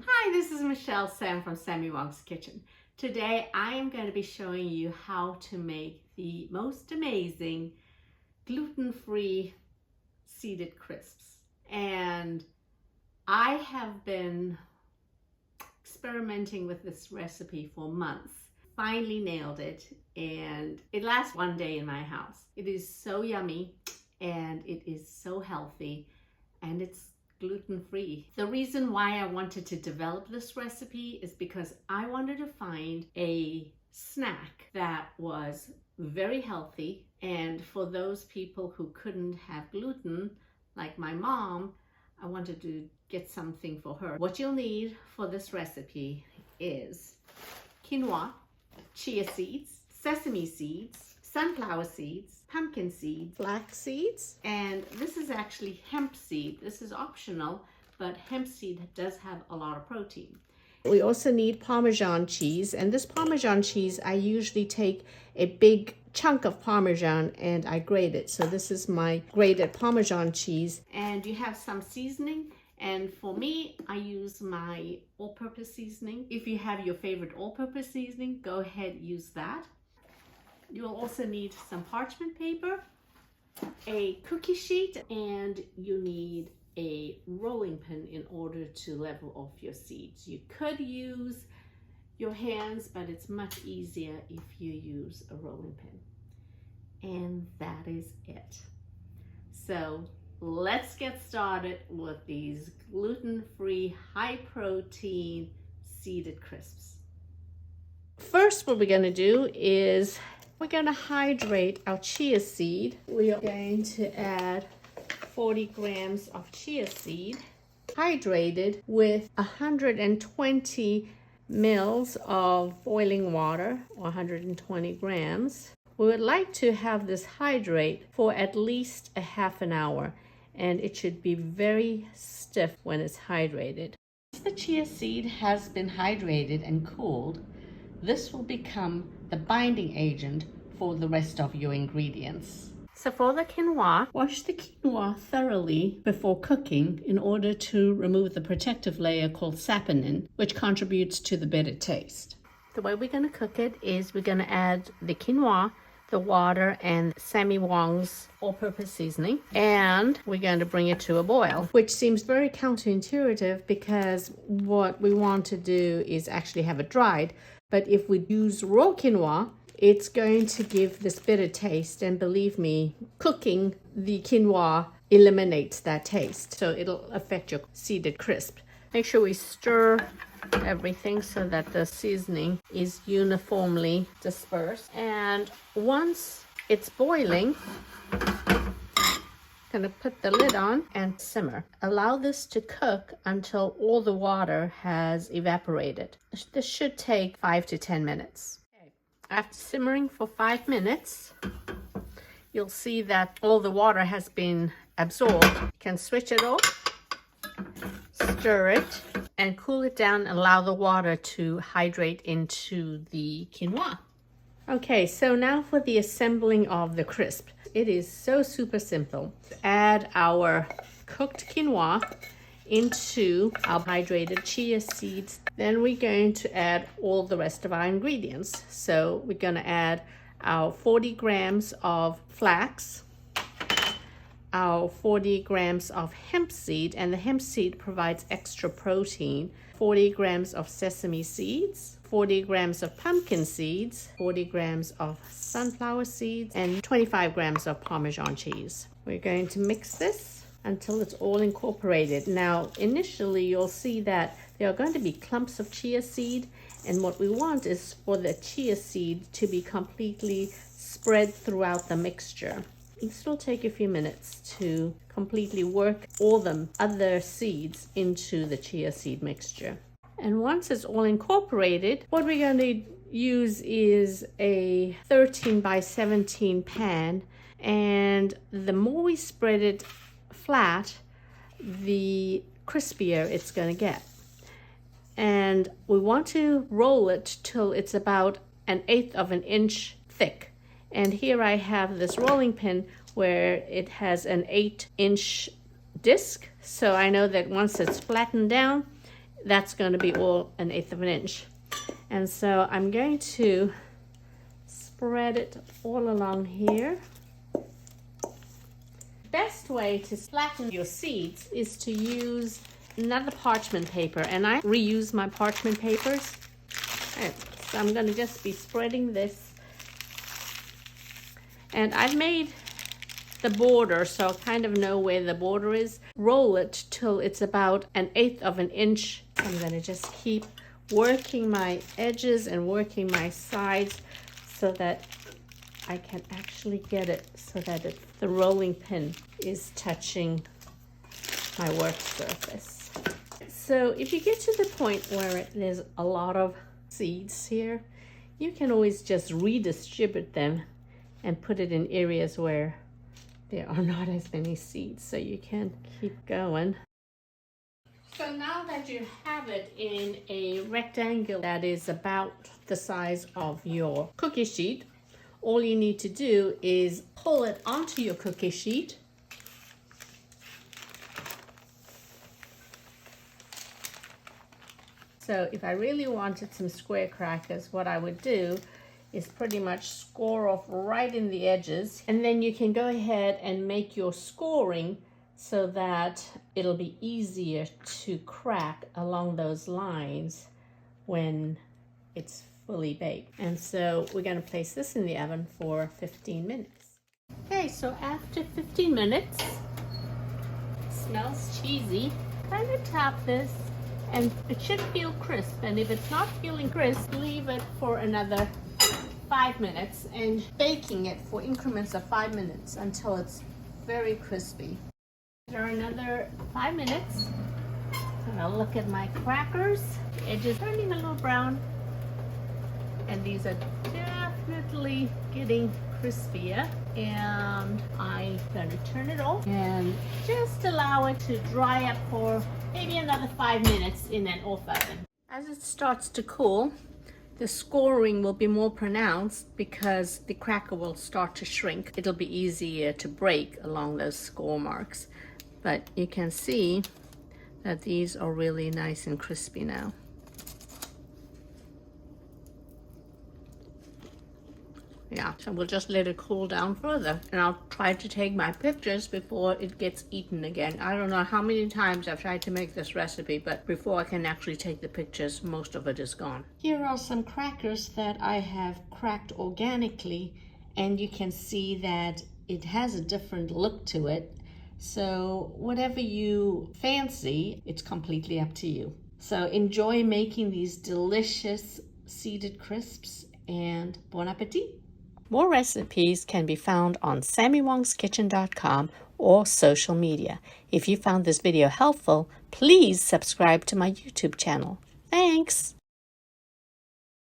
Hi, this is Michelle Sam from Sammy Wong's Kitchen. Today I am going to be showing you how to make the most amazing gluten-free seeded crisps. And I have been experimenting with this recipe for months. Finally nailed it, and it lasts one day in my house. It is so yummy and it is so healthy, and it's gluten-free. The reason why I wanted to develop this recipe is because I wanted to find a snack that was very healthy, and for those people who couldn't have gluten, like my mom, I wanted to get something for her. What you'll need for this recipe is quinoa, chia seeds, sesame seeds, sunflower seeds, pumpkin seeds, flax seeds, and this is actually hemp seed. This is optional, but hemp seed does have a lot of protein. We also need Parmesan cheese, and this Parmesan cheese, I usually take a big chunk of Parmesan and I grate it. So this is my grated Parmesan cheese. And you have some seasoning, and for me, I use my all-purpose seasoning. If you have your favorite all-purpose seasoning, go ahead, use that. You'll also need some parchment paper, a cookie sheet, and you need a rolling pin in order to level off your seeds. You could use your hands, but it's much easier if you use a rolling pin. And that is it. So let's get started with these gluten-free, high-protein seeded crisps. First, what we're going to do is we're going to hydrate our chia seed. We are going to add 40 grams of chia seed, hydrated with 120 mils of boiling water, or 120 grams. We would like to have this hydrate for at least a half an hour, and it should be very stiff when it's hydrated. Once the chia seed has been hydrated and cooled, this will become the binding agent for the rest of your ingredients. So for the quinoa, wash the quinoa thoroughly before cooking in order to remove the protective layer called saponin, which contributes to the bitter taste. The way we're going to cook it is we're going to add the quinoa, the water, and Sammy Wong's all-purpose seasoning, and we're going to bring it to a boil, which seems very counterintuitive because what we want to do is actually have it dried. But if we use raw quinoa, it's going to give this bitter taste, and believe me, cooking the quinoa eliminates that taste, so it'll affect your seeded crisp. Make sure we stir everything so that the seasoning is uniformly dispersed. And once it's boiling, I'm going to put the lid on and simmer. Allow this to cook until all the water has evaporated. This should take 5 to 10 minutes. After simmering for 5 minutes, you'll see that all the water has been absorbed. You can switch it off, stir it, and cool it down. Allow the water to hydrate into the quinoa. Okay, so now for the assembling of the crisp. It is so super simple. Add our cooked quinoa into our hydrated chia seeds. Then we're going to add all the rest of our ingredients. So we're going to add our 40 grams of flax, our 40 grams of hemp seed, and the hemp seed provides extra protein, 40 grams of sesame seeds, 40 grams of pumpkin seeds, 40 grams of sunflower seeds, and 25 grams of Parmesan cheese. We're going to mix this until it's all incorporated. Now, initially, you'll see that there are going to be clumps of chia seed, and what we want is for the chia seed to be completely spread throughout the mixture. It'll still take a few minutes to completely work all the other seeds into the chia seed mixture. And once it's all incorporated, what we're going to use is a 13 by 17 pan, and the more we spread it flat, the crispier it's going to get. And we want to roll it till it's about 1/8 of an inch thick. And here I have this rolling pin where it has an 8-inch disc. So I know that once it's flattened down, that's going to be all 1/8 of an inch. And so I'm going to spread it all along here. Best way to flatten your seeds is to use another parchment paper, and I reuse my parchment papers. And so I'm going to just be spreading this, and I've made the border so I kind of know where the border is. Roll it till it's about 1/8 of an inch. I'm going to just keep working my edges and working my sides so that I can actually get it so that the rolling pin is touching my work surface. So if you get to the point where there's a lot of seeds here, you can always just redistribute them and put it in areas where there are not as many seeds, so you can keep going. So now that you have it in a rectangle that is about the size of your cookie sheet, all you need to do is pull it onto your cookie sheet. So if I really wanted some square crackers, what I would do is pretty much score off right in the edges, and then you can go ahead and make your scoring so that it'll be easier to crack along those lines when it's fully baked. And so we're going to place this in the oven for 15 minutes. Okay, so after 15 minutes, it smells cheesy. Kind of tap this and it should feel crisp, and if it's not feeling crisp, leave it for another 5 minutes and baking it for increments of 5 minutes until it's very crispy. After another 5 minutes, and I'll look at my crackers. The edges are turning a little brown, and these are definitely getting crispier. And I'm going to turn it off and just allow it to dry up for maybe another 5 minutes in an off oven. As it starts to cool, the scoring will be more pronounced because the cracker will start to shrink. It'll be easier to break along those score marks. But you can see that these are really nice and crispy now. Yeah, so we'll just let it cool down further, and I'll try to take my pictures before it gets eaten again. I don't know how many times I've tried to make this recipe, but before I can actually take the pictures, most of it is gone. Here are some crackers that I have cracked organically, and you can see that it has a different look to it. So whatever you fancy, it's completely up to you. So enjoy making these delicious seeded crisps, and bon appetit. More recipes can be found on sammywongskitchen.com or social media. If you found this video helpful, please subscribe to my YouTube channel. Thanks!